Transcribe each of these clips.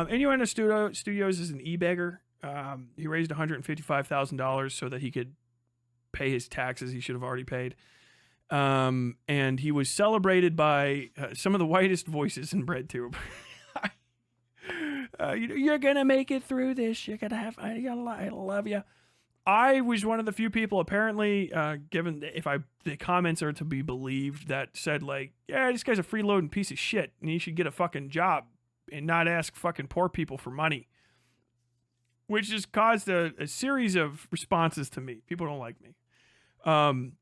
Innuendo Studios is an e-beggar. He raised $155,000 so that he could pay his taxes he should have already paid. And he was celebrated by some of the whitest voices in BreadTube. You're gonna make it through this. You're gonna have. I love you. I was one of the few people, apparently, given if the comments are to be believed, that said like, yeah, this guy's a freeloading piece of shit, and he should get a fucking job and not ask fucking poor people for money. Which has caused a series of responses to me. People don't like me. And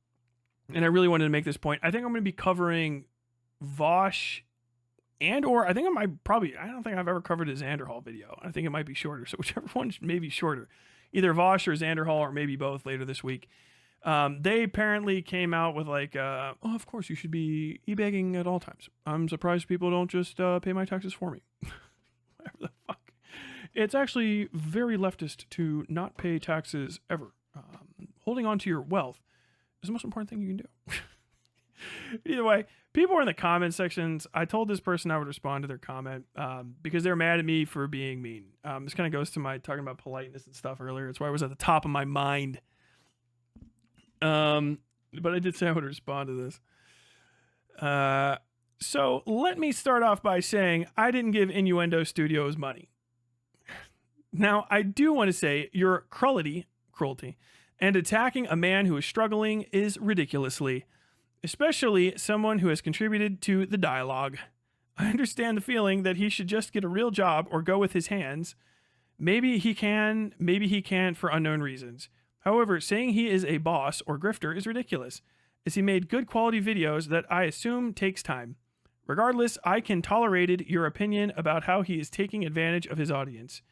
I really wanted to make this point. I think I'm going to be covering Vosh or I think I don't think I've ever covered his Xanderhal video. I think it might be shorter. So whichever one may be shorter. Either Vosh or Xanderhal or maybe both later this week. They apparently came out with like, oh, of course you should be e-begging at all times. I'm surprised people don't just pay my taxes for me. Whatever the fuck. It's actually very leftist to not pay taxes ever. Holding on to your wealth is the most important thing you can do. Either way, people are in the comment sections. I told this person I would respond to their comment because they're mad at me for being mean. This kind of goes to my talking about politeness and stuff earlier. It's why it was at the top of my mind. But I did say I would respond to this. So let me start off by saying I didn't give Innuendo Studios money. Now, I do want to say your cruelty, and attacking a man who is struggling is ridiculously, especially someone who has contributed to the dialogue. I understand the feeling that he should just get a real job or go with his hands. Maybe he can, maybe he can't for unknown reasons. However, saying he is a boss or grifter is ridiculous, as he made good quality videos that I assume takes time. Regardless, I can tolerate your opinion about how he is taking advantage of his audience.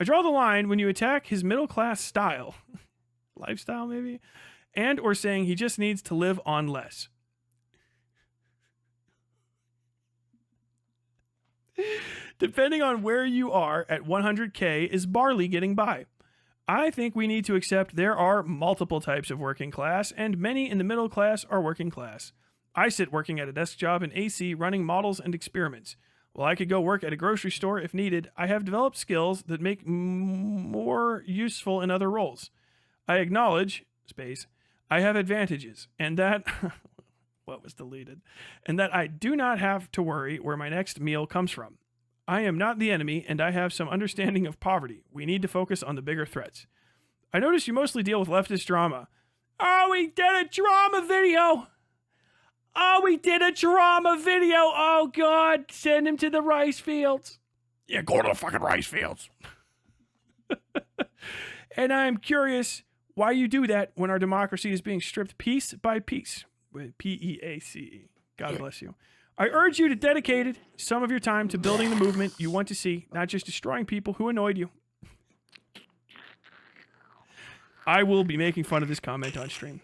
I draw the line when you attack his middle-class style, lifestyle maybe, and or saying he just needs to live on less. Depending on where you are at 100K is barely getting by. I think we need to accept there are multiple types of working class, and many in the middle class are working class. I sit working at a desk job in AC running models and experiments. While I could go work at a grocery store if needed, I have developed skills that make more useful in other roles. I acknowledge, I have advantages, and that, what was deleted, and that I do not have to worry where my next meal comes from. I am not the enemy, and I have some understanding of poverty. We need to focus on the bigger threats. I notice you mostly deal with leftist drama. Oh, we did a drama video! Oh, God. Send him to the rice fields. Yeah, go to the fucking rice fields. And I'm curious why you do that when our democracy is being stripped piece by piece. With P-E-A-C-E. God bless you. I urge you to dedicate some of your time to building the movement you want to see, not just destroying people who annoyed you. I will be making fun of this comment on stream.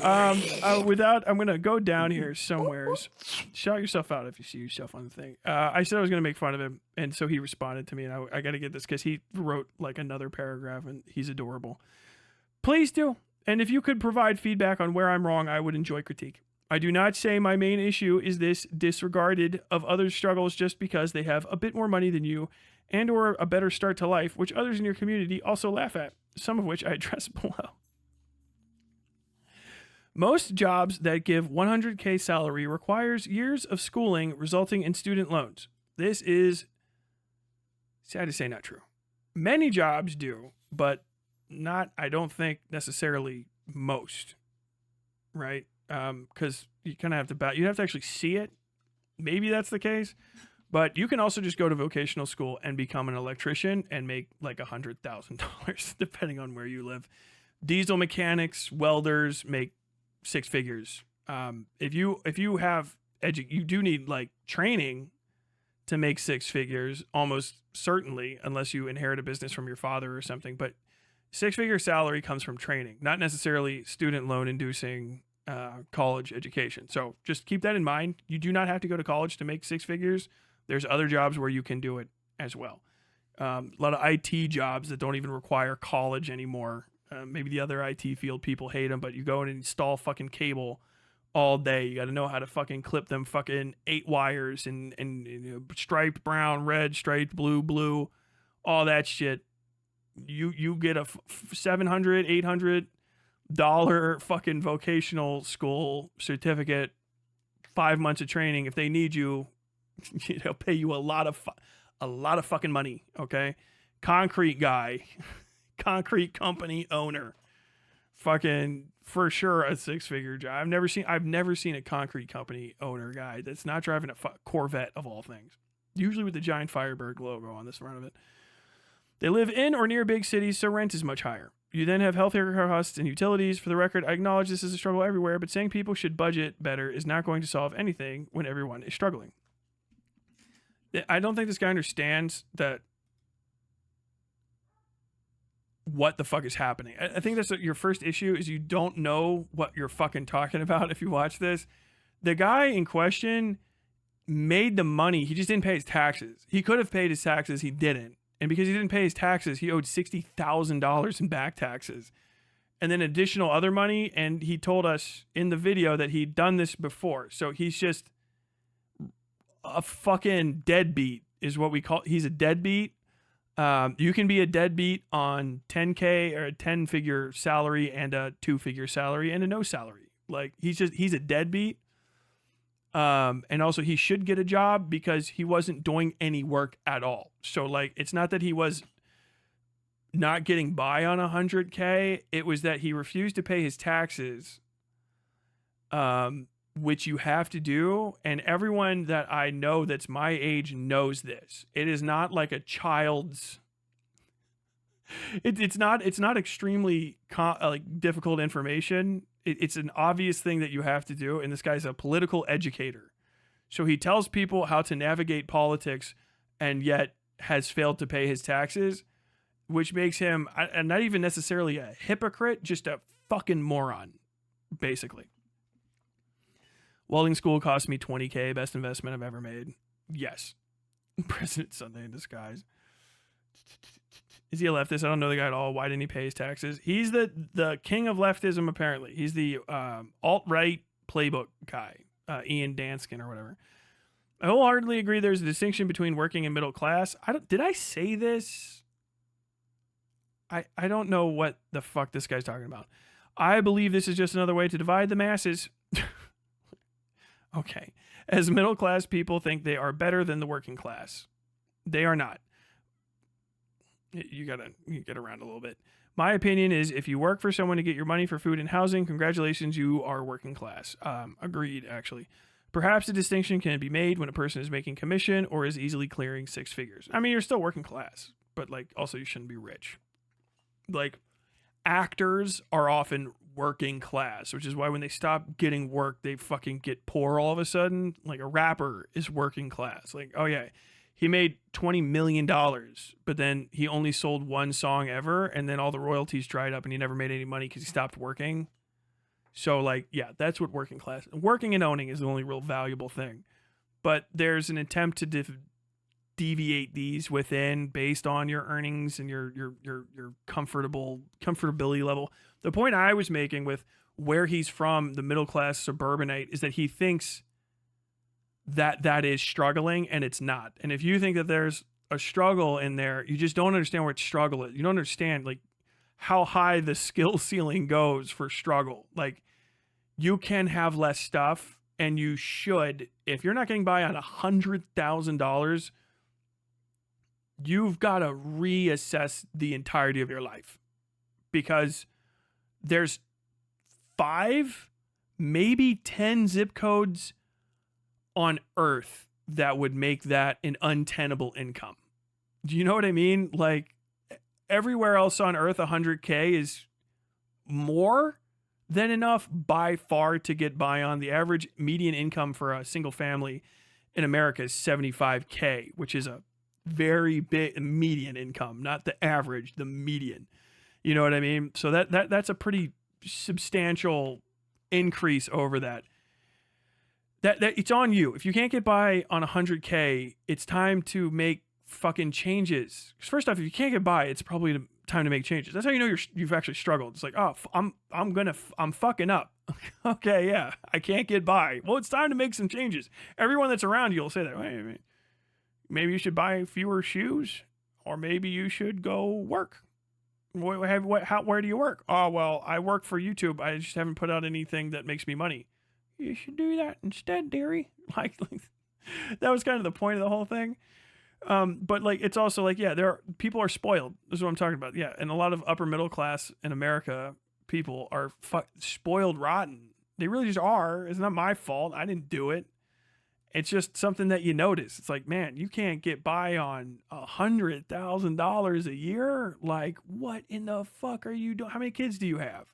I'm gonna go down here somewheres. Shout yourself out if you see yourself on the thing. I said I was gonna make fun of him, and so he responded to me, and I gotta get this because he wrote like another paragraph, and he's adorable. Please do, and if you could provide feedback on where I'm wrong, I would enjoy critique. I do not say my main issue is this disregarded of others' struggles just because they have a bit more money than you, and or a better start to life, which others in your community also laugh at, some of which I address below. Most jobs that give 100K salary requires years of schooling resulting in student loans. This is, sad to say, not true. Many jobs do, but not, I don't think, necessarily most, right? Because you kind of have to, you have to actually see it. Maybe that's the case, but you can also just go to vocational school and become an electrician and make like $100,000, depending on where you live. Diesel mechanics, welders make six figures. If you have you do need like training to make six figures, almost certainly, unless you inherit a business from your father or something. But six-figure salary comes from training, not necessarily student loan inducing college education. So just keep that in mind. You do not have to go to college to make six figures. There's other jobs where you can do it as well. A lot of IT jobs that don't even require college anymore. Maybe the other IT field people hate them, but you go in and install fucking cable all day. You got to know how to fucking clip them fucking 8 wires and striped brown, red, striped blue, all that shit. You get a $700, $800 fucking vocational school certificate, 5 months of training. If they need you, they'll pay you a lot of fucking money. Okay, concrete guy, concrete company owner, fucking for sure a 6-figure job. I've never seen a concrete company owner guy that's not driving a Corvette of all things, usually with the giant Firebird logo on the front of it. They live in or near big cities, so rent is much higher. You then have healthcare costs and utilities. For the record, I acknowledge this is a struggle everywhere, but saying people should budget better is not going to solve anything when everyone is struggling. I don't think this guy understands that what the fuck is happening. I think that's your first issue, is you don't know what you're fucking talking about if you watch this. The guy in question made the money. He just didn't pay his taxes. He could have paid his taxes. He didn't. And because he didn't pay his taxes, he owed $60,000 in back taxes and then additional other money. And he told us in the video that he'd done this before. So he's just a fucking deadbeat is what we call. He's a deadbeat. You can be a deadbeat on 10K or a 10-figure salary and a 2-figure salary and a no salary. Like he's a deadbeat. And also he should get a job because he wasn't doing any work at all. So like, it's not that he was not getting by on 100K. It was that he refused to pay his taxes, which you have to do. And everyone that I know that's my age knows this. It is not like a child's, it's not extremely like difficult information. It's an obvious thing that you have to do. And this guy's a political educator. So he tells people how to navigate politics and yet has failed to pay his taxes, which makes him not even necessarily a hypocrite, just a fucking moron, basically. Welding school cost me $20K, best investment I've ever made. Yes. President Sunday in disguise. Is he a leftist? I don't know the guy at all. Why didn't he pay his taxes? He's the king of leftism, apparently. He's the alt-right playbook guy, Ian Danskin or whatever. I wholeheartedly agree there's a distinction between working and middle class. Did I say this? I don't know what the fuck this guy's talking about. I believe this is just another way to divide the masses. Okay. As middle class people think they are better than the working class. They are not. You gotta get around a little bit. My opinion is if you work for someone to get your money for food and housing, congratulations, you are working class. Agreed, actually. Perhaps a distinction can be made when a person is making commission or is easily clearing 6 figures. I mean, you're still working class, but like also you shouldn't be rich. Like actors are often working class, which is why when they stop getting work, they fucking get poor all of a sudden. Like a rapper is working class. Like, oh yeah, he made $20 million, but then he only sold 1 song ever, and then all the royalties dried up and he never made any money because he stopped working. So like, yeah, that's what working class, working and owning is the only real valuable thing. But there's an attempt to deviate these within based on your earnings and your comfortability level. The point I was making with where he's from, the middle class suburbanite, is that he thinks that is struggling, and it's not. And if you think that there's a struggle in there, you just don't understand where struggle is. You don't understand like how high the skill ceiling goes for struggle. Like you can have less stuff, and you should. If you're not getting by on $100,000, you've got to reassess the entirety of your life, because there's 5, maybe 10 zip codes on Earth that would make that an untenable income. Do you know what I mean? Like everywhere else on Earth, 100K is more than enough by far to get by on. The average median income for a single family in America is 75K, which is a very big median income, not the average, the median. You know what I mean? So that's a pretty substantial increase over that. That it's on you. If you can't get by on 100K, it's time to make fucking changes. Because first off, if you can't get by, it's probably time to make changes. That's how you know you've actually struggled. It's like, oh, I'm fucking up. Okay, yeah, I can't get by. Well, it's time to make some changes. Everyone that's around you will say that. Wait, maybe you should buy fewer shoes, or maybe you should go work. Where do you work? Oh, well, I work for YouTube. I just haven't put out anything that makes me money. You should do that instead, dearie. Like that was kind of the point of the whole thing. But like, it's also like, yeah, people are spoiled. This is what I'm talking about. Yeah. And a lot of upper middle class in America people are spoiled rotten. They really just are. It's not my fault. I didn't do it. It's just something that you notice. It's like, man, you can't get by on $100,000 a year. Like, what in the fuck are you doing? How many kids do you have?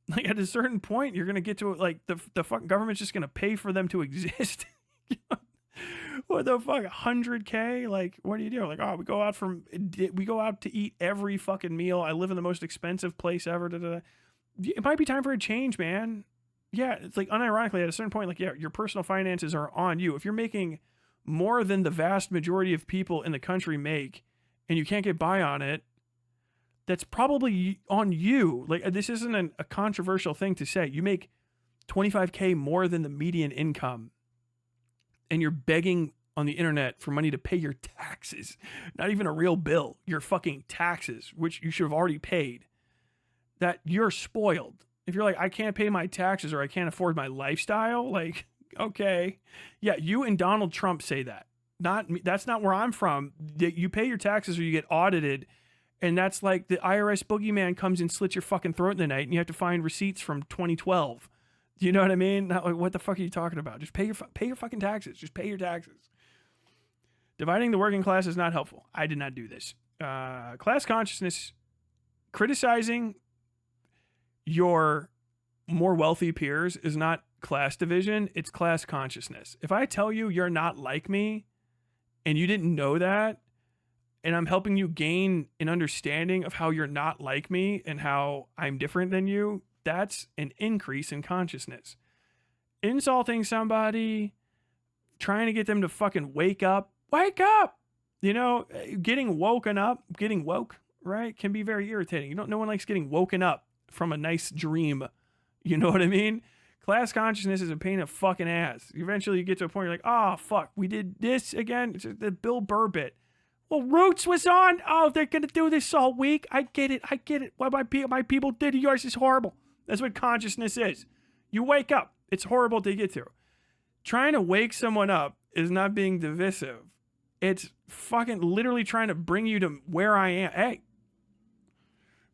Like, at a certain point, you're going to get to it. Like, the fucking government's just going to pay for them to exist. What the fuck? 100K? Like, what do you do? Like, oh, we go out to eat every fucking meal. I live in the most expensive place ever. It might be time for a change, man. Yeah, it's like, unironically, at a certain point, like, yeah, your personal finances are on you. If you're making more than the vast majority of people in the country make, and you can't get by on it, that's probably on you. Like, this isn't a controversial thing to say. You make 25K more than the median income, and you're begging on the internet for money to pay your taxes. Not even a real bill. Your fucking taxes, which you should have already paid. That you're spoiled. If you're like, I can't pay my taxes or I can't afford my lifestyle, like, okay. Yeah, you and Donald Trump say that. Not me. That's not where I'm from. You pay your taxes or you get audited, and that's like the IRS boogeyman comes and slits your fucking throat in the night, and you have to find receipts from 2012. Do you know what I mean? Not like, what the fuck are you talking about? Just pay your fucking taxes. Just pay your taxes. Dividing the working class is not helpful. I did not do this. Class consciousness, criticizing your more wealthy peers is not class division, it's class consciousness. If I tell you you're not like me and you didn't know that, and I'm helping you gain an understanding of how you're not like me and how I'm different than you, that's an increase in consciousness. Insulting somebody, trying to get them to fucking wake up, you know, getting woke, right, can be very irritating. No one likes getting woken up from a nice dream. You know what I mean? Class consciousness is a pain in the fucking ass. Eventually you get to a point where you're like, oh, fuck, we did this again. It's the Bill Burr bit. Well, Roots was on. Oh, they're going to do this all week. I get it. What my people did to yours is horrible. That's what consciousness is. You wake up. It's horrible to get through. Trying to wake someone up is not being divisive. It's fucking literally trying to bring you to where I am. Hey,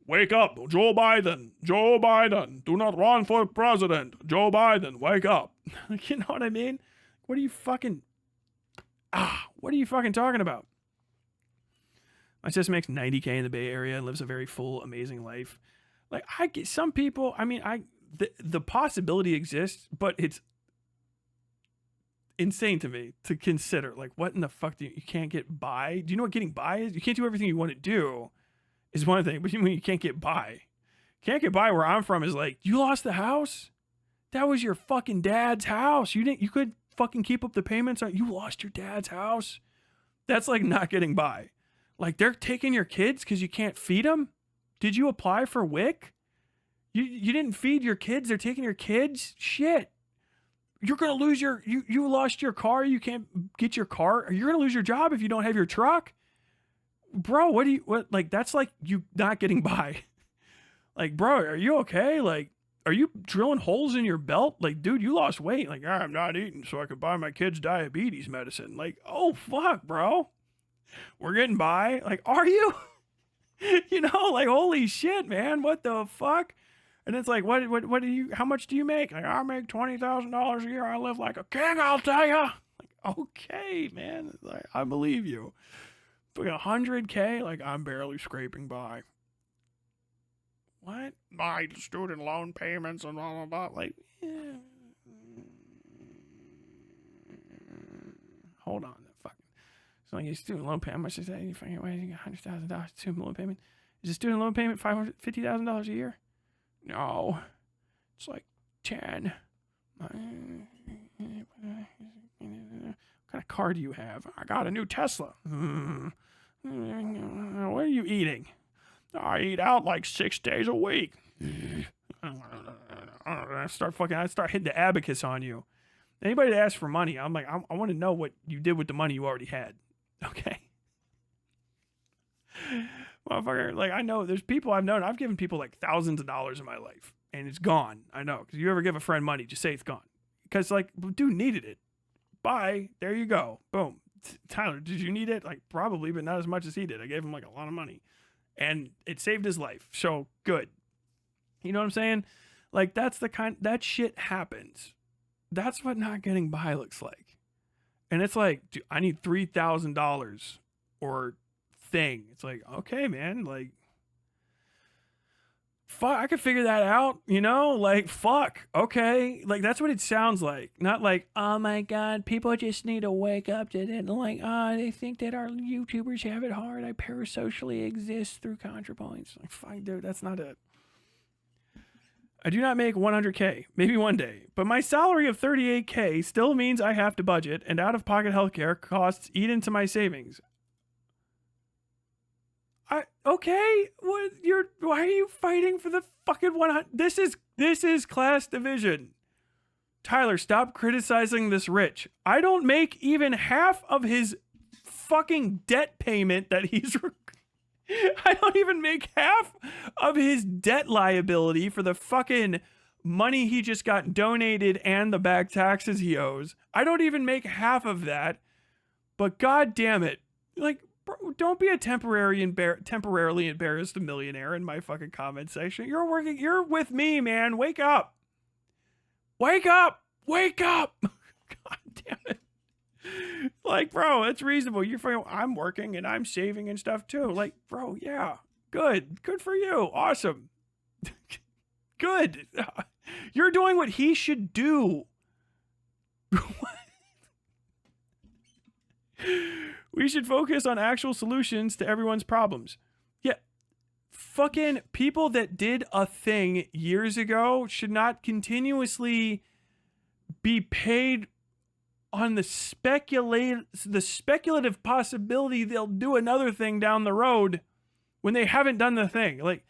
wake up, Joe Biden. Joe Biden, do not run for president. Joe Biden, wake up. You know what I mean? What are you fucking talking about? My sister makes $90K in the Bay Area and lives a very full, amazing life. Like, I get some people, I mean, the possibility exists, but it's insane to me to consider. Like, what in the fuck you can't get by? Do you know what getting by is? You can't do everything you want to do is one thing, but you can't get by. Can't get by where I'm from is like, you lost the house? That was your fucking dad's house. You could fucking keep up the payments on, you lost your dad's house? That's like not getting by. Like, they're taking your kids because you can't feed them? Did you apply for WIC? You didn't feed your kids, they're taking your kids? Shit. You're going to lose you lost your car, you can't get your car? You're going to lose your job if you don't have your truck? Bro, like, that's like you not getting by. Like, bro, are you okay? Like, are you drilling holes in your belt? Like, dude, you lost weight. Like, I'm not eating so I could buy my kids diabetes medicine. Like, oh, fuck, bro. We're getting by. Like, are you? You know, like, holy shit, man. What the fuck? And it's like, how much do you make? Like, I make $20,000 a year. I live like a king, I'll tell you. Like, okay, man. Like, I believe you. For 100K, like, I'm barely scraping by. What? My student loan payments and blah, blah, blah. Like, yeah. Hold on. So, like, your student loan payment, how much is that? You fucking $100,000 student loan payment. Is a student loan payment $550,000 a year? No. It's like 10. What kind of car do you have? I got a new Tesla. What are you eating? I eat out like 6 days a week. I start hitting the abacus on you. Anybody that asks for money, I'm like, I want to know what you did with the money you already had. Okay. Motherfucker, like, I know there's people I've known. I've given people like thousands of dollars in my life, and it's gone. I know, because you ever give a friend money, just say it's gone. Because, like, dude needed it. Bye. There you go. Boom. Tyler, did you need it? Like, probably, but not as much as he did. I gave him like a lot of money, and it saved his life. So good. You know what I'm saying? Like, that's the kind, that shit happens. That's what not getting by looks like. And it's like, dude, I need $3,000 or thing. It's like, okay, man, like, fuck, I could figure that out, you know? Like, fuck, okay. Like, that's what it sounds like. Not like, oh my God, people just need to wake up to it. Like, they think that our YouTubers have it hard. I parasocially exist through ContraPoints. Like, fuck, dude, that's not it. I do not make 100K, maybe one day, but my salary of 38K still means I have to budget, and out-of-pocket healthcare costs eat into my savings. Okay, why are you fighting for the fucking 100? This is class division. Tyler, stop criticizing this rich. I don't make even half of his fucking debt payment that he's I don't even make half of his debt liability for the fucking money he just got donated and the back taxes he owes. I don't even make half of that. But god damn it. Like, bro, don't be a temporarily embarrassed millionaire in my fucking comment section. You're with me, man. Wake up. Wake up. Wake up. God damn it. Like, bro, it's reasonable. I'm working and I'm saving and stuff too. Like, bro, yeah, good for you. Awesome. Good. You're doing what he should do. We should focus on actual solutions to everyone's problems. Yeah. Fucking people that did a thing years ago should not continuously be paid on the speculative possibility they'll do another thing down the road when they haven't done the thing. Like,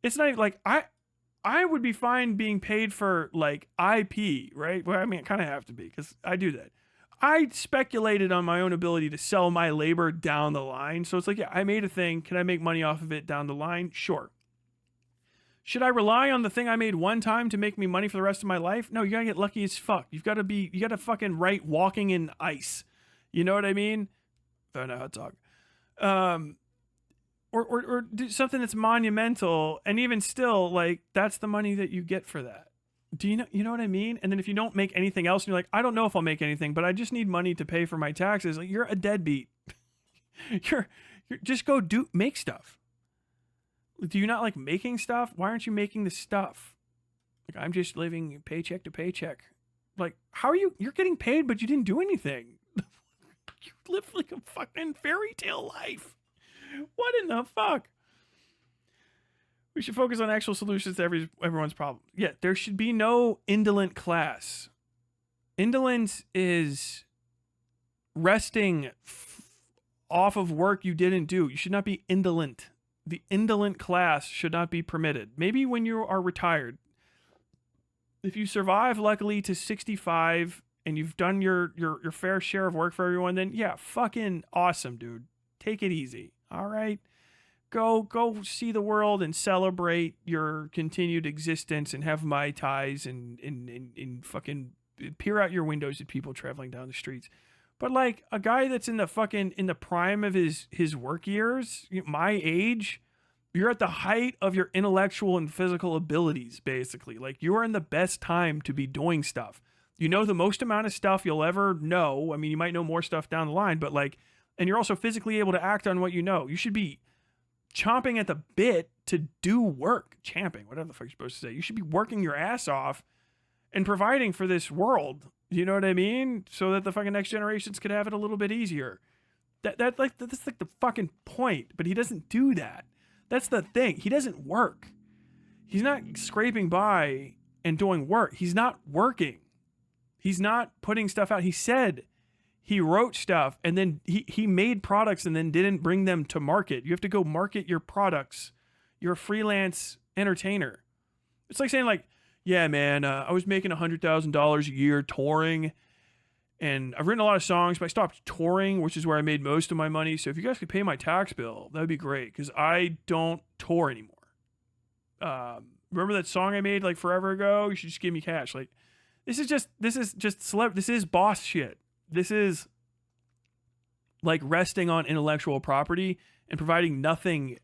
it's not even like, I would be fine being paid for like IP, right? Well, I mean, I kind of have to be because I do that. I speculated on my own ability to sell my labor down the line. So it's like, yeah, I made a thing. Can I make money off of it down the line? Sure. Should I rely on the thing I made one time to make me money for the rest of my life? No, you gotta get lucky as fuck. You gotta fucking write walking in ice. You know what I mean? I don't know how to talk. Or do something that's monumental, and even still, like, that's the money that you get for that. Do you know what I mean? And then if you don't make anything else, and you're like, I don't know if I'll make anything, but I just need money to pay for my taxes. Like, you're a deadbeat. you're just go make stuff. Do you not like making stuff? Why aren't you making the stuff? Like, I'm just living paycheck to paycheck. Like, how are you're getting paid, but you didn't do anything. You live like a fucking fairy tale life. What in the fuck? We should focus on actual solutions to everyone's problem. Yeah, there should be no indolent class. Indolence is resting off of work you didn't do. You should not be indolent. The indolent class should not be permitted. Maybe when you are retired. If you survive, luckily, to 65 and you've done your fair share of work for everyone, then yeah, fucking awesome, dude. Take it easy. All right? Go see the world and celebrate your continued existence and have Mai Tais and fucking peer out your windows at people traveling down the streets. But like a guy that's in the prime of his work years, my age, you're at the height of your intellectual and physical abilities, basically. Like, you are in the best time to be doing stuff. You know the most amount of stuff you'll ever know. I mean, you might know more stuff down the line, but like, and you're also physically able to act on what you know. You should be chomping at the bit to do work. Champing, whatever the fuck you're supposed to say. You should be working your ass off and providing for this world. You know what I mean? So that the fucking next generations could have it a little bit easier. That's like the fucking point. But he doesn't do that. That's the thing. He doesn't work. He's not scraping by and doing work. He's not working. He's not putting stuff out. He said he wrote stuff and then he made products and then didn't bring them to market. You have to go market your products You're a freelance entertainer. It's like saying like, yeah, man, I was making $100,000 a year touring, and I've written a lot of songs, but I stopped touring, which is where I made most of my money. So if you guys could pay my tax bill, that'd be great, because I don't tour anymore. Remember that song I made like forever ago? You should just give me cash. Like, this is just this is boss shit. This is like resting on intellectual property and providing nothing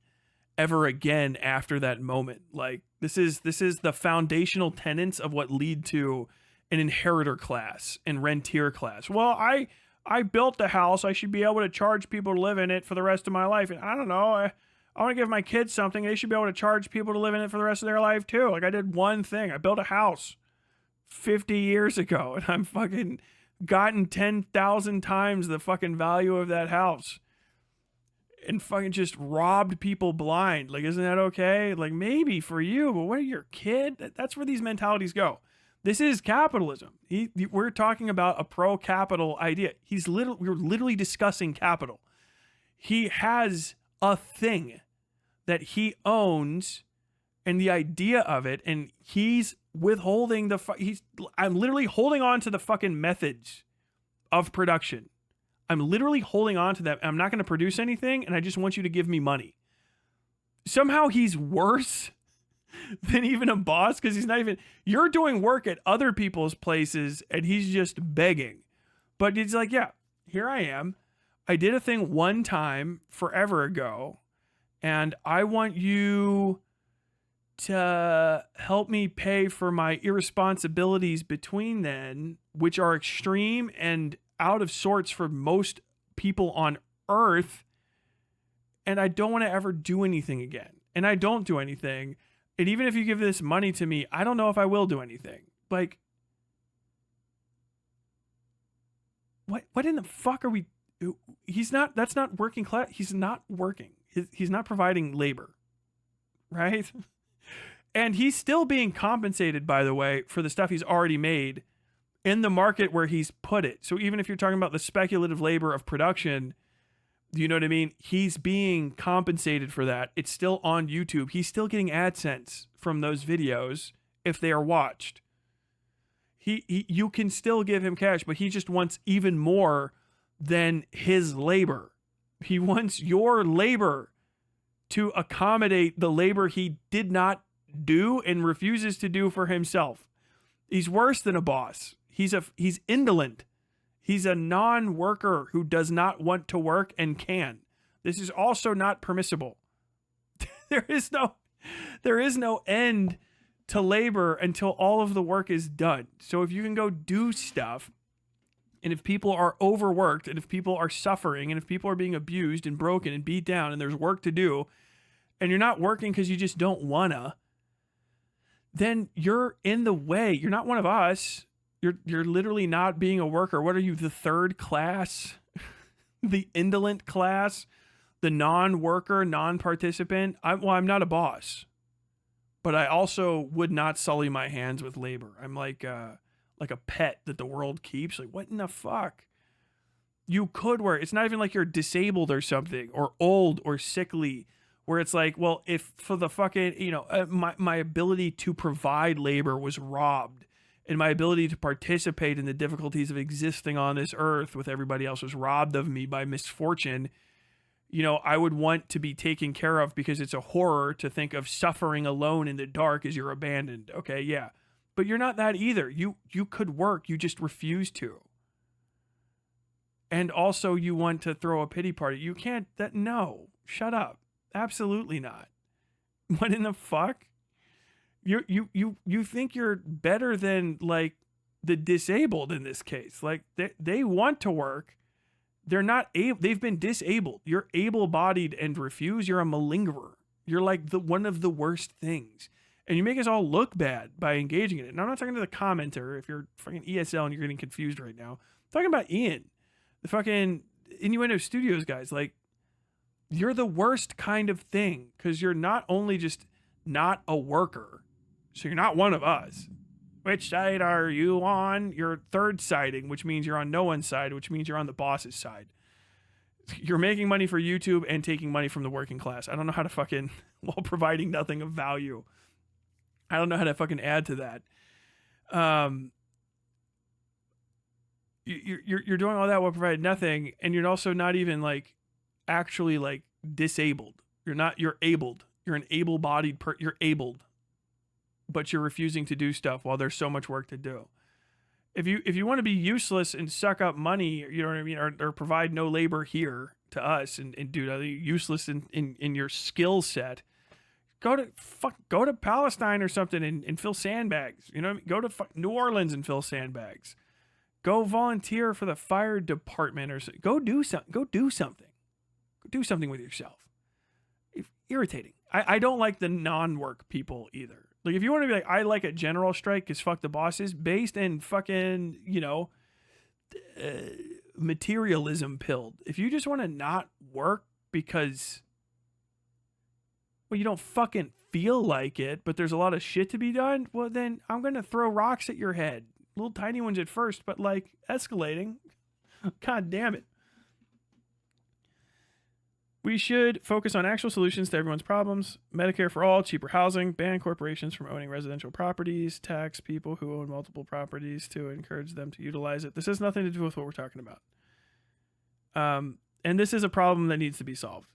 ever again after that moment. Like, this is the foundational tenets of what lead to an inheritor class and rentier class. Well, I built the house. I should be able to charge people to live in it for the rest of my life. And I don't know. I want to give my kids something. They should be able to charge people to live in it for the rest of their life too. Like, I did one thing. I built a house 50 years ago, and I'm fucking gotten 10,000 times the fucking value of that house. And fucking just robbed people blind. Like, isn't that okay? Like, maybe for you, but what are your kid? That's where these mentalities go. This is capitalism. We're talking about a pro-capital idea. We're literally discussing capital. He has a thing that he owns and the idea of it, and he's withholding I'm literally holding on to the fucking methods of production. I'm literally holding on to that. I'm not going to produce anything, and I just want you to give me money. Somehow he's worse than even a boss, because he's not even... You're doing work at other people's places, and he's just begging. But he's like, yeah, here I am. I did a thing one time forever ago, and I want you to help me pay for my irresponsibilities between then, which are extreme and out of sorts for most people on Earth, and I don't want to ever do anything again. And I don't do anything. And even if you give this money to me, I don't know if I will do anything. Like, what in the fuck are we... That's not working class. He's not working. He's not providing labor. Right? And he's still being compensated, by the way, for the stuff he's already made in the market where he's put it. So even if you're talking about the speculative labor of production, you know what I mean? He's being compensated for that. It's still on YouTube. He's still getting AdSense from those videos if they are watched. You can still give him cash, but he just wants even more than his labor. He wants your labor to accommodate the labor he did not do and refuses to do for himself. He's worse than a boss. He's indolent. He's a non-worker who does not want to work and can. This is also not permissible. There is no end to labor until all of the work is done. So if you can go do stuff, and if people are overworked, and if people are suffering, and if people are being abused and broken and beat down, and there's work to do, and you're not working because you just don't wanna, then you're in the way. You're not one of us. You're literally not being a worker. What are you, the third class? The indolent class? The non-worker, non-participant? I'm not a boss. But I also would not sully my hands with labor. I'm like a pet that the world keeps. Like, what in the fuck? You could work. It's not even like you're disabled or something, or old or sickly, where it's like, well, if for the fucking, my ability to provide labor was robbed, and my ability to participate in the difficulties of existing on this earth with everybody else was robbed of me by misfortune, I would want to be taken care of, because it's a horror to think of suffering alone in the dark as you're abandoned. Okay, yeah. But you're not that either. You could work, you just refuse to. And also you want to throw a pity party. You can't, no, shut up. Absolutely not. What in the fuck? You think you're better than like the disabled in this case. Like they want to work. They're not able, they've been disabled. You're able-bodied and refuse. You're a malingerer. You're like one of the worst things. And you make us all look bad by engaging in it. And I'm not talking to the commenter if you're fucking ESL and you're getting confused right now. I'm talking about Ian, the fucking Innuendo Studios guys. Like, you're the worst kind of thing, because you're not only just not a worker, so you're not one of us. Which side are you on? You're third siding, which means you're on no one's side, which means you're on the boss's side. You're making money for YouTube and taking money from the working class. I don't know how to fucking, while providing nothing of value. I don't know how to fucking add to that. You're doing all that while providing nothing, and you're also not even like actually like disabled. You're abled. You're an able-bodied you're abled, but you're refusing to do stuff while there's so much work to do. If you want to be useless and suck up money, you know what I mean, or provide no labor here to us and do useless in your skill set, go to Palestine or something and fill sandbags. You know what I mean? Go to New Orleans and fill sandbags. Go volunteer for the fire department or go do something. Go do something. Go do something with yourself. It's irritating. I don't like the non-work people either. Like, if you want to be like, I like a general strike because fuck the bosses, based in fucking, materialism pilled. If you just want to not work because, well, you don't fucking feel like it, but there's a lot of shit to be done, well, then I'm going to throw rocks at your head. Little tiny ones at first, but like escalating. God damn it. We should focus on actual solutions to everyone's problems. Medicare for all, cheaper housing, ban corporations from owning residential properties, tax people who own multiple properties to encourage them to utilize it. This has nothing to do with what we're talking about. And this is a problem that needs to be solved.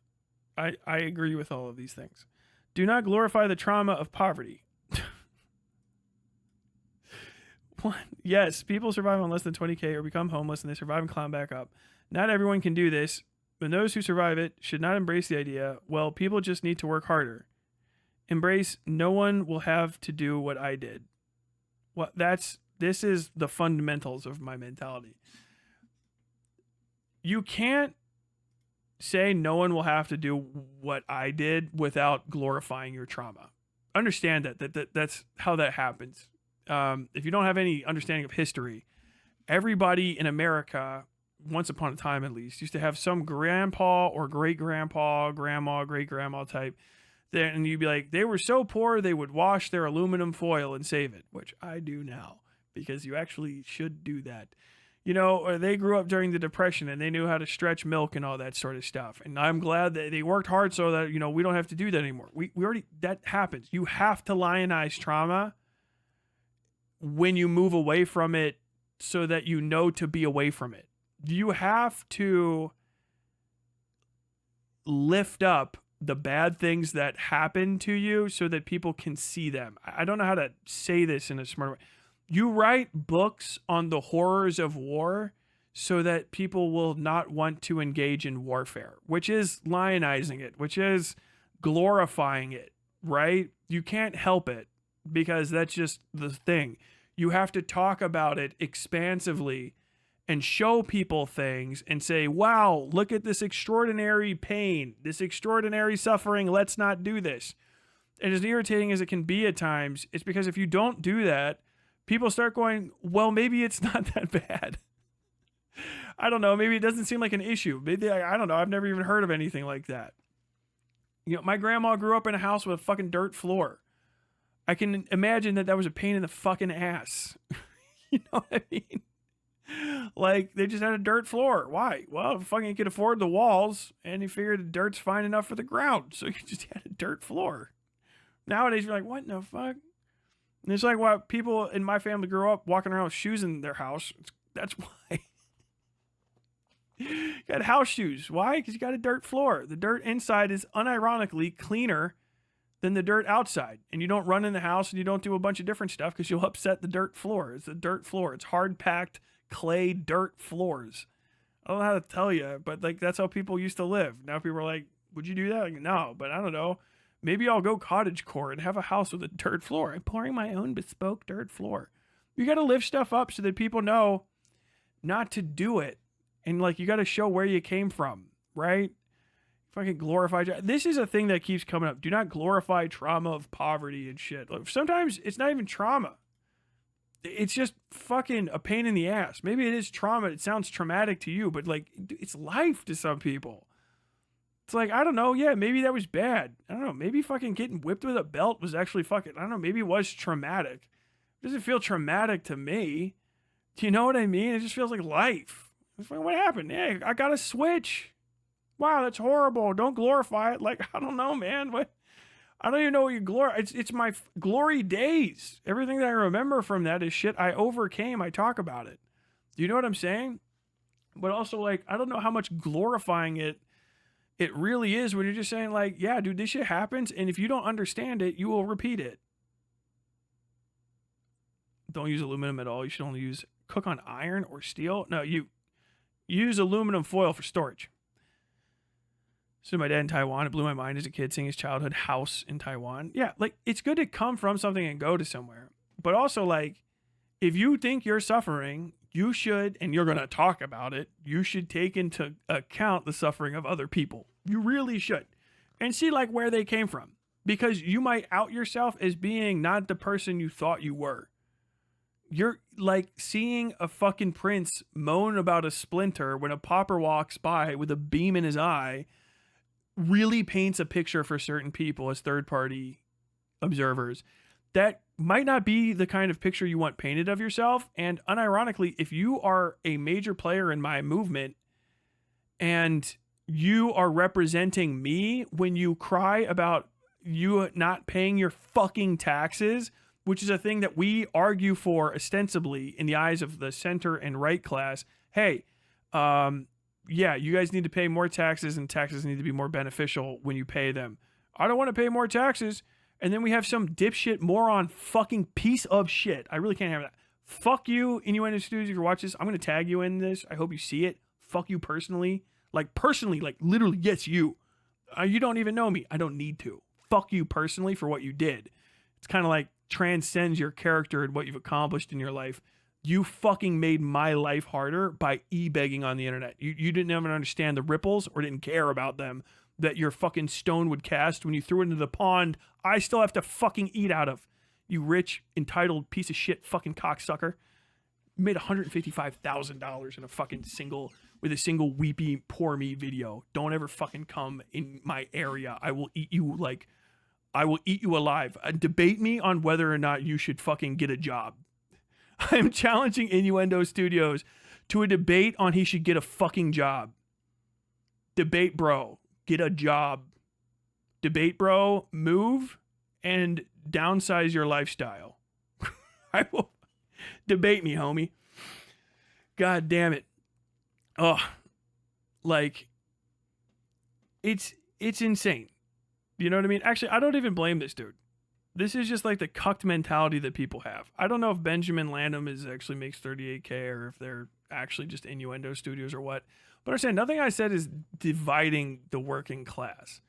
I agree with all of these things. Do not glorify the trauma of poverty. Yes, people survive on less than 20K or become homeless and they survive and climb back up. Not everyone can do this. But those who survive it should not embrace the idea, well, people just need to work harder. Embrace, no one will have to do what I did. This is the fundamentals of my mentality. You can't say no one will have to do what I did without glorifying your trauma. Understand that's how that happens. If you don't have any understanding of history, everybody in America, once upon a time at least, used to have some grandpa or great-grandpa, grandma, great-grandma type. And you'd be like, they were so poor they would wash their aluminum foil and save it, which I do now, because you actually should do that. Or they grew up during the Depression and they knew how to stretch milk and all that sort of stuff. And I'm glad that they worked hard so that, we don't have to do that anymore. We already, that happens. You have to lionize trauma when you move away from it so that you know to be away from it. You have to lift up the bad things that happen to you so that people can see them. I don't know how to say this in a smart way. You write books on the horrors of war so that people will not want to engage in warfare, which is lionizing it, which is glorifying it, right? You can't help it because that's just the thing. You have to talk about it expansively and show people things and say, wow, look at this extraordinary pain, this extraordinary suffering. Let's not do this. And as irritating as it can be at times, it's because if you don't do that, people start going, well, maybe it's not that bad. I don't know. Maybe it doesn't seem like an issue. Maybe, I don't know. I've never even heard of anything like that. My grandma grew up in a house with a fucking dirt floor. I can imagine that was a pain in the fucking ass. You know what I mean? Like, they just had a dirt floor. Why? Well, fucking you could afford the walls, and you figured the dirt's fine enough for the ground, so you just had a dirt floor. Nowadays, you're like, what in the fuck? And it's like why people in my family grew up walking around with shoes in their house. That's why. You got house shoes. Why? Because you got a dirt floor. The dirt inside is unironically cleaner than the dirt outside. And you don't run in the house and you don't do a bunch of different stuff because you'll upset the dirt floor. It's a dirt floor. It's hard-packed clay dirt floors. I don't know how to tell you, but like that's how people used to live. Now people are like, would you do that? Like, no, but I don't know. Maybe I'll go cottagecore and have a house with a dirt floor. I'm pouring my own bespoke dirt floor. You got to lift stuff up so that people know not to do it. And like, you got to show where you came from, right? Fucking glorify. This is a thing that keeps coming up. Do not glorify trauma of poverty and shit. Like, sometimes it's not even trauma. It's just fucking a pain in the ass. Maybe it is trauma. It sounds traumatic to you, but like, it's life to some people. It's like, I don't know. Yeah, maybe that was bad. I don't know. Maybe fucking getting whipped with a belt was actually fucking, I don't know. Maybe it was traumatic. It doesn't feel traumatic to me. Do you know what I mean? It just feels like life. It's like, what happened? Yeah, I got a switch. Wow, that's horrible. Don't glorify it. Like, I don't know, man. What? I don't even know what you glory. It's my glory days. Everything that I remember from that is shit I overcame. I talk about it. Do you know what I'm saying? But also, like, I don't know how much glorifying it really is when you're just saying, like, yeah, dude, this shit happens, and if you don't understand it, you will repeat it. Don't use aluminum at all. You should only cook on iron or steel. No, you use aluminum foil for storage. So my dad in Taiwan, it blew my mind as a kid seeing his childhood house in Taiwan. Yeah, like, it's good to come from something and go to somewhere. But also, like, if you think you're suffering, you should, and you're going to talk about it, you should take into account the suffering of other people. You really should. And see, like, where they came from. Because you might out yourself as being not the person you thought you were. You're, like, seeing a fucking prince moan about a splinter when a pauper walks by with a beam in his eye really paints a picture for certain people as third-party observers that might not be the kind of picture you want painted of yourself. And unironically, if you are a major player in my movement and you are representing me when you cry about you not paying your fucking taxes, which is a thing that we argue for ostensibly in the eyes of the center and right class, hey, yeah, you guys need to pay more taxes, and taxes need to be more beneficial when you pay them. I don't want to pay more taxes. And then we have some dipshit moron fucking piece of shit. I really can't have that. Fuck you, Innuendo Studios, if you watch this. I'm going to tag you in this. I hope you see it. Fuck you personally. Like, literally, yes, you. You don't even know me. I don't need to. Fuck you personally for what you did. It's kind of like transcends your character and what you've accomplished in your life. You fucking made my life harder by e-begging on the internet. You didn't even understand the ripples or didn't care about them that your fucking stone would cast when you threw it into the pond I still have to fucking eat out of. You rich, entitled piece of shit fucking cocksucker. You made $155,000 in a fucking single weepy poor me video. Don't ever fucking come in my area. I will eat you alive. Debate me on whether or not you should fucking get a job. I'm challenging Innuendo Studios to a debate on he should get a fucking job. Debate bro, get a job. Debate bro, move and downsize your lifestyle. I will debate me, homie. God damn it. Oh, like it's insane. You know what I mean? Actually, I don't even blame this dude. This is just like the cucked mentality that people have. I don't know if Benjamin Landham actually makes 38K or if they're actually just Innuendo Studios or what. But understand, nothing I said is dividing the working class.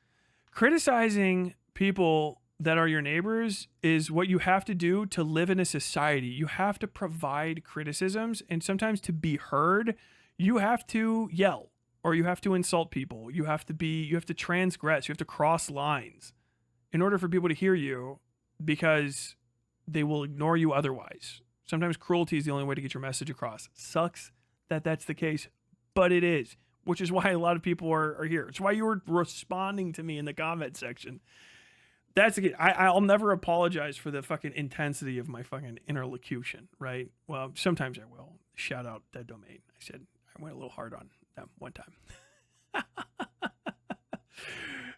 Criticizing people that are your neighbors is what you have to do to live in a society. You have to provide criticisms, and sometimes to be heard, you have to yell or you have to insult people. You have to transgress. You have to cross lines in order for people to hear you, because they will ignore you otherwise. Sometimes cruelty is the only way to get your message across. Sucks that that's the case, but it is, which is why a lot of people are here. It's why you were responding to me in the comment section. That's the case. I'll never apologize for the fucking intensity of my fucking interlocution, right? Well, sometimes I will. Shout out Dead Domain. I said I went a little hard on them one time.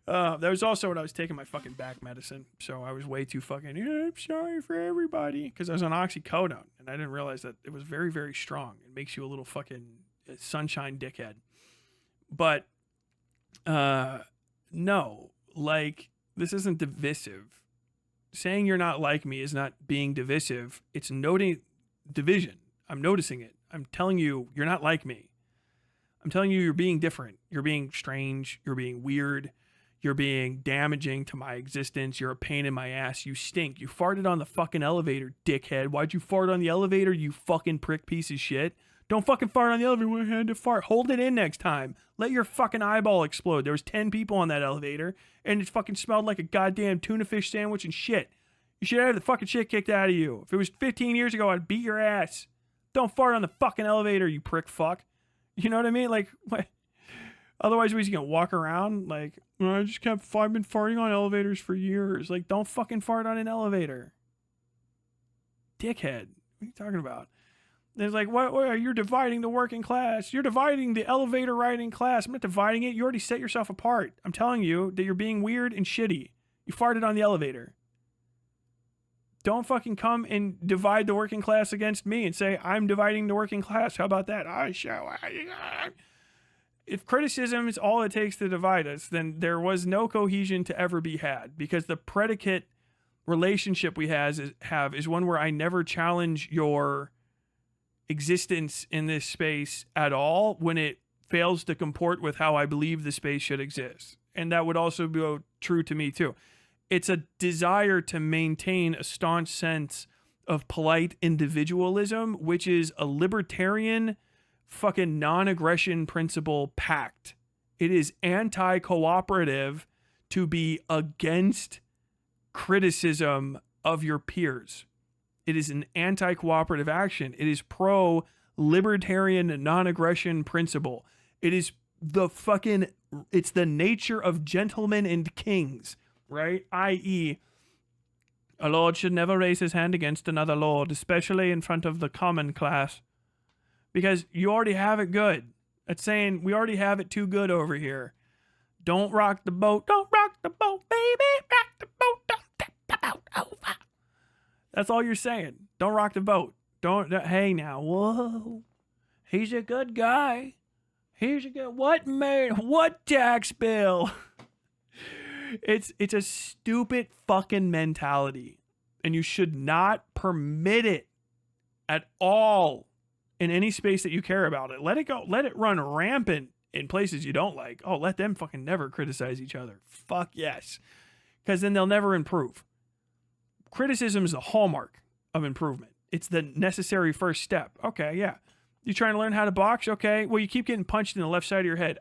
That was also when I was taking my fucking back medicine. So I was way too fucking, I'm sorry for everybody. Because I was on oxycodone. And I didn't realize that it was very, very strong. It makes you a little fucking sunshine dickhead. But, no. Like, this isn't divisive. Saying you're not like me is not being divisive. It's noting division. I'm noticing it. I'm telling you, you're not like me. I'm telling you, you're being different. You're being strange. You're being weird. You're being damaging to my existence. You're a pain in my ass. You stink. You farted on the fucking elevator, dickhead. Why'd you fart on the elevator, you fucking prick piece of shit? Don't fucking fart on the elevator when I had to fart. Hold it in next time. Let your fucking eyeball explode. There was 10 people on that elevator, and it fucking smelled like a goddamn tuna fish sandwich and shit. You should have the fucking shit kicked out of you. If it was 15 years ago, I'd beat your ass. Don't fart on the fucking elevator, you prick fuck. You know what I mean? Like, what? Otherwise, we're just gonna walk around like, I've been farting on elevators for years. Like, don't fucking fart on an elevator. Dickhead. What are you talking about? There's like, what, you're dividing the working class. You're dividing the elevator riding class. I'm not dividing it. You already set yourself apart. I'm telling you that you're being weird and shitty. You farted on the elevator. Don't fucking come and divide the working class against me and say, I'm dividing the working class. How about that? If criticism is all it takes to divide us, then there was no cohesion to ever be had, because the predicate relationship we have is one where I never challenge your existence in this space at all when it fails to comport with how I believe the space should exist. And that would also be true to me too. It's a desire to maintain a staunch sense of polite individualism, which is a libertarian fucking non-aggression principle pact. It is anti-cooperative to be against criticism of your peers. It is an anti-cooperative action. It is pro-libertarian non-aggression principle. It is it's the nature of gentlemen and kings, right? i.e., a lord should never raise his hand against another lord, especially in front of the common class, because you already have it good. It's saying we already have it too good over here. Don't rock the boat. Don't rock the boat, baby. Rock the boat. Don't tip the boat over. That's all you're saying. Don't rock the boat. Hey now, whoa. He's a good guy. He's a good, what tax bill? It's a stupid fucking mentality, and you should not permit it at all in any space that you care about it. Let it go. Let it run rampant in places you don't like. Oh, let them fucking never criticize each other. Fuck yes. Because then they'll never improve. Criticism is the hallmark of improvement. It's the necessary first step. Okay, yeah. You trying to learn how to box? Okay. Well, you keep getting punched in the left side of your head.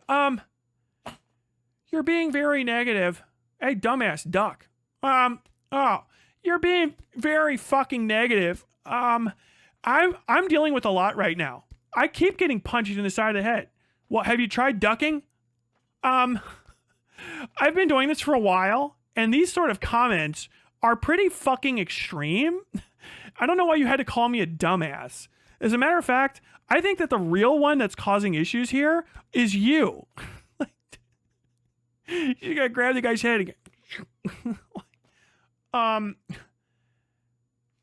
You're being very negative. Hey, dumbass, duck. You're being very fucking negative. I'm dealing with a lot right now. I keep getting punched in the side of the head. What, have you tried ducking? I've been doing this for a while, and these sort of comments are pretty fucking extreme. I don't know why you had to call me a dumbass. As a matter of fact, I think that the real one that's causing issues here is you. You gotta grab the guy's head again.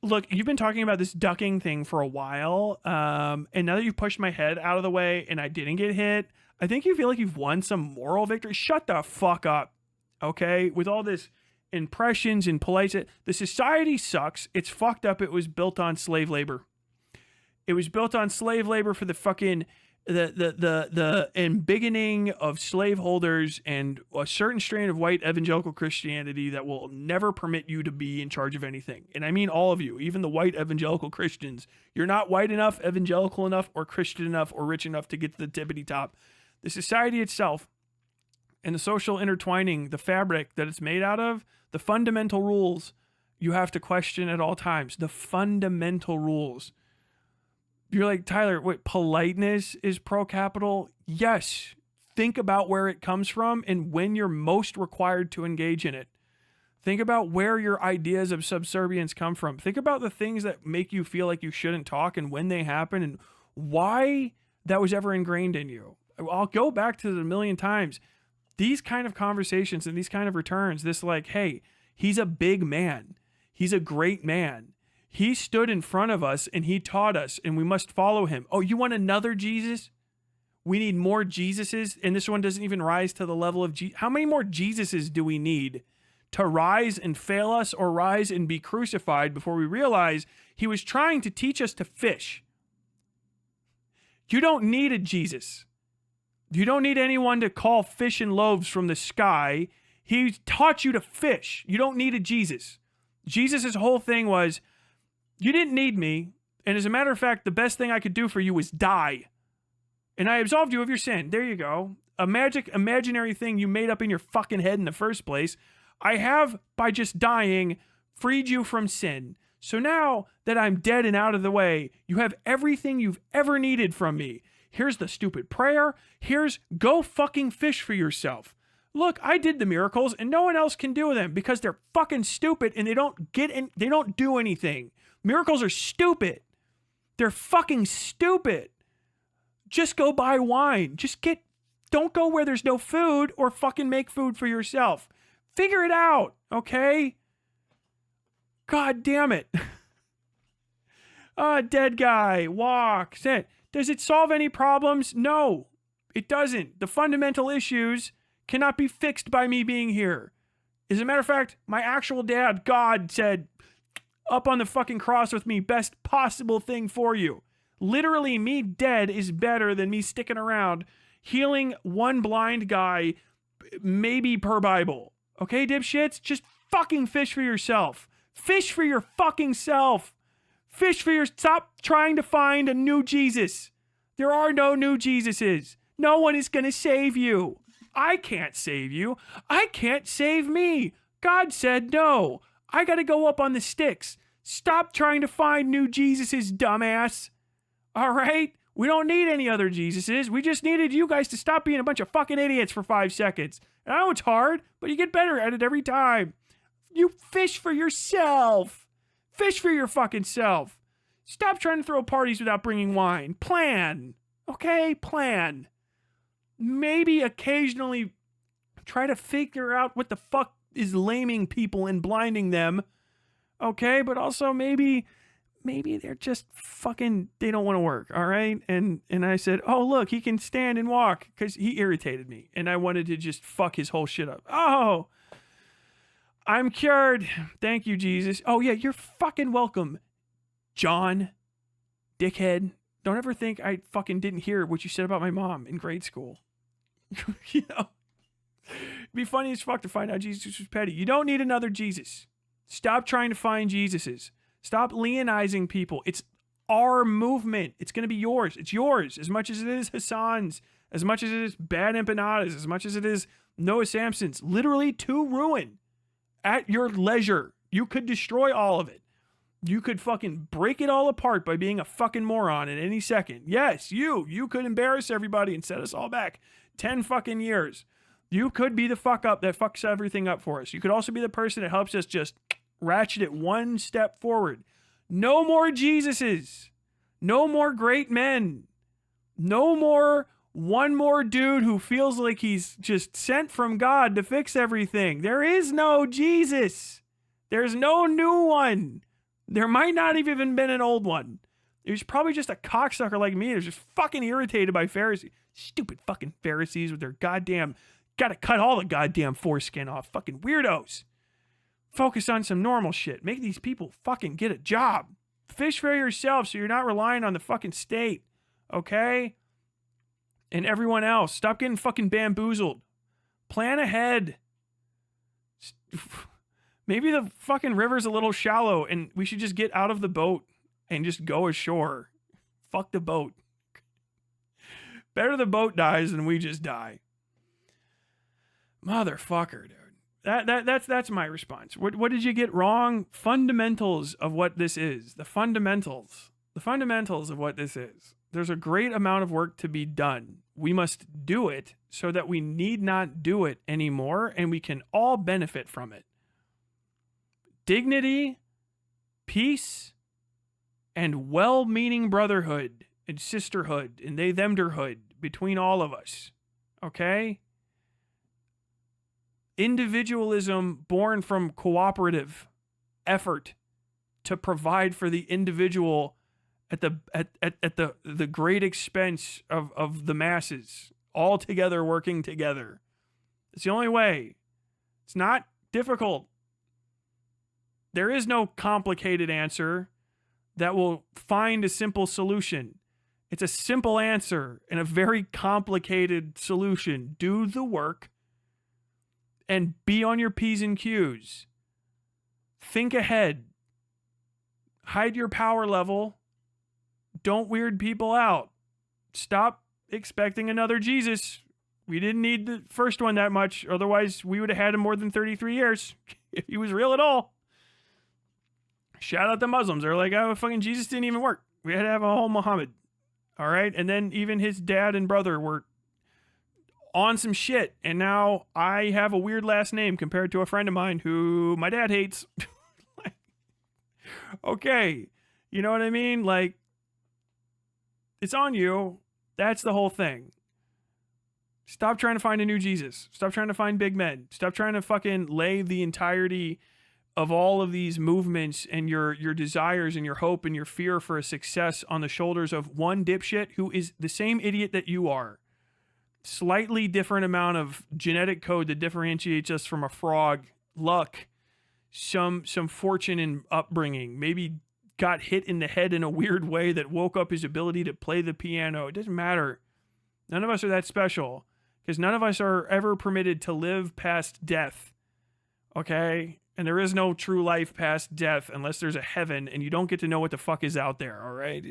Look, you've been talking about this ducking thing for a while, and now that you've pushed my head out of the way and I didn't get hit, I think you feel like you've won some moral victory. Shut the fuck up, okay? With all this impressions and polite, the society sucks. It's fucked up. It was built on slave labor. It was built on slave labor for the fucking the embiggening of slaveholders and a certain strain of white evangelical Christianity that will never permit you to be in charge of anything. And I mean all of you, even the white evangelical Christians. You're not white enough, evangelical enough, or Christian enough, or rich enough to get to the tippity top. The society itself and the social intertwining, the fabric that it's made out of, the fundamental rules you have to question at all times. The fundamental rules. You're like, Tyler, wait, politeness is pro-capital? Yes. Think about where it comes from and when you're most required to engage in it. Think about where your ideas of subservience come from. Think about the things that make you feel like you shouldn't talk and when they happen and why that was ever ingrained in you. I'll go back to it a million times. These kind of conversations and these kind of returns, this like, hey, he's a big man. He's a great man. He stood in front of us and he taught us and we must follow him. Oh, you want another Jesus? We need more Jesuses, and this one doesn't even rise to the level of Jesus. How many more Jesuses do we need to rise and fail us or rise and be crucified before we realize he was trying to teach us to fish? You don't need a Jesus. You don't need anyone to call fish and loaves from the sky. He taught you to fish. You don't need a Jesus. Jesus' whole thing was, you didn't need me, and as a matter of fact, the best thing I could do for you was die. And I absolved you of your sin. There you go. A magic, imaginary thing you made up in your fucking head in the first place. I have, by just dying, freed you from sin. So now that I'm dead and out of the way, you have everything you've ever needed from me. Here's the stupid prayer. Here's go fucking fish for yourself. Look, I did the miracles, and no one else can do them because they're fucking stupid and they don't do anything. Miracles are stupid. They're fucking stupid. Just go buy wine. Don't go where there's no food or fucking make food for yourself. Figure it out, okay? God damn it. Dead guy, walk, sit. Does it solve any problems? No, it doesn't. The fundamental issues cannot be fixed by me being here. As a matter of fact, my actual dad, God, said, up on the fucking cross with me, best possible thing for you. Literally, me dead is better than me sticking around healing one blind guy, maybe per Bible. Okay, dipshits? Just fucking fish for yourself. Fish for your fucking self. Stop trying to find a new Jesus. There are no new Jesuses. No one is going to save you. I can't save you. I can't save me. God said no. I got to go up on the sticks. Stop trying to find new Jesuses, dumbass. All right? We don't need any other Jesuses. We just needed you guys to stop being a bunch of fucking idiots for 5 seconds. And I know it's hard, but you get better at it every time. You fish for yourself. Fish for your fucking self. Stop trying to throw parties without bringing wine. Plan. Okay? Plan. Maybe occasionally try to figure out what the fuck is laming people and blinding them. Okay? But also maybe they're just fucking, they don't want to work. All right? And I said, oh, look, he can stand and walk, because he irritated me. And I wanted to just fuck his whole shit up. Oh, I'm cured. Thank you, Jesus. Oh, yeah, you're fucking welcome, John, dickhead. Don't ever think I fucking didn't hear what you said about my mom in grade school. You know? It'd be funny as fuck to find out Jesus was petty. You don't need another Jesus. Stop trying to find Jesuses. Stop leonizing people. It's our movement. It's going to be yours. It's yours as much as it is Hassan's, as much as it is Bad Empanadas, as much as it is Noah Samson's. Literally to ruin. At your leisure. You could destroy all of it. You could fucking break it all apart by being a fucking moron at any second. Yes, you could embarrass everybody and set us all back 10 fucking years. You could be the fuck up that fucks everything up for us. You could also be the person that helps us just ratchet it one step forward. No more Jesuses. No more great men. No more one more dude who feels like he's just sent from God to fix everything. There is no Jesus. There's no new one. There might not have even been an old one. It was probably just a cocksucker like me that's just fucking irritated by Pharisees. Stupid fucking Pharisees with their goddamn, gotta cut all the goddamn foreskin off. Fucking weirdos. Focus on some normal shit. Make these people fucking get a job. Fish for yourself so you're not relying on the fucking state. Okay? And everyone else. Stop getting fucking bamboozled. Plan ahead. Maybe the fucking river's a little shallow and we should just get out of the boat and just go ashore. Fuck the boat. Better the boat dies than we just die. Motherfucker, dude. That's my response. What did you get wrong? Fundamentals of what this is. The fundamentals. The fundamentals of what this is. There's a great amount of work to be done. We must do it so that we need not do it anymore and we can all benefit from it. Dignity, peace, and well-meaning brotherhood and sisterhood and they-themderhood between all of us. Okay? Individualism born from cooperative effort to provide for the individual at the great expense of the masses, all together working together. It's the only way. It's not difficult. There is no complicated answer that will find a simple solution. It's a simple answer and a very complicated solution. Do the work and be on your P's and Q's. Think ahead. Hide your power level. Don't weird people out. Stop expecting another Jesus. We didn't need the first one that much. Otherwise, we would have had him more than 33 years if he was real at all. Shout out the Muslims. They're like, oh, fucking Jesus didn't even work. We had to have a whole Muhammad. All right? And then even his dad and brother were on some shit. And now I have a weird last name compared to a friend of mine who my dad hates. Okay. You know what I mean? Like, It's on you. That's the whole thing. Stop trying to find a new Jesus. Stop trying to find big men. Stop trying to fucking lay the entirety of all of these movements and your desires and your hope and your fear for a success on the shoulders of one dipshit who is the same idiot that you are. Slightly different amount of genetic code that differentiates us from a frog. Luck. Some fortune in upbringing. Maybe got hit in the head in a weird way that woke up his ability to play the piano. It doesn't matter. None of us are that special. Because none of us are ever permitted to live past death. Okay? And there is no true life past death unless there's a heaven and you don't get to know what the fuck is out there, alright?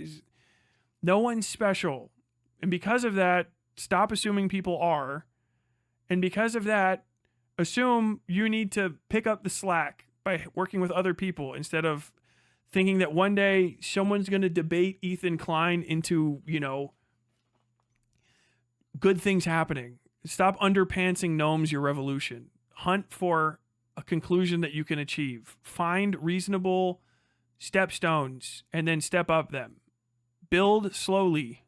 No one's special. And because of that, stop assuming people are. And because of that, assume you need to pick up the slack by working with other people instead of thinking that one day someone's going to debate Ethan Klein into, good things happening. Stop underpantsing gnomes your revolution. Hunt for a conclusion that you can achieve. Find reasonable stepstones and then step up them. Build slowly.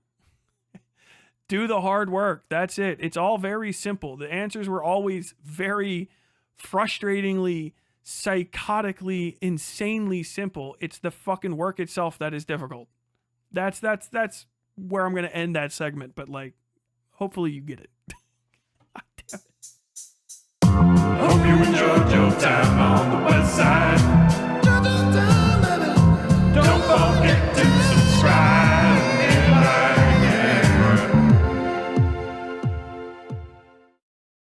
Do the hard work. That's it. It's all very simple. The answers were always very frustratingly, psychotically, insanely simple. It's the fucking work itself that is difficult. That's where I'm going to end that segment. But hopefully you get it. Hope you enjoyed your time on the Westside.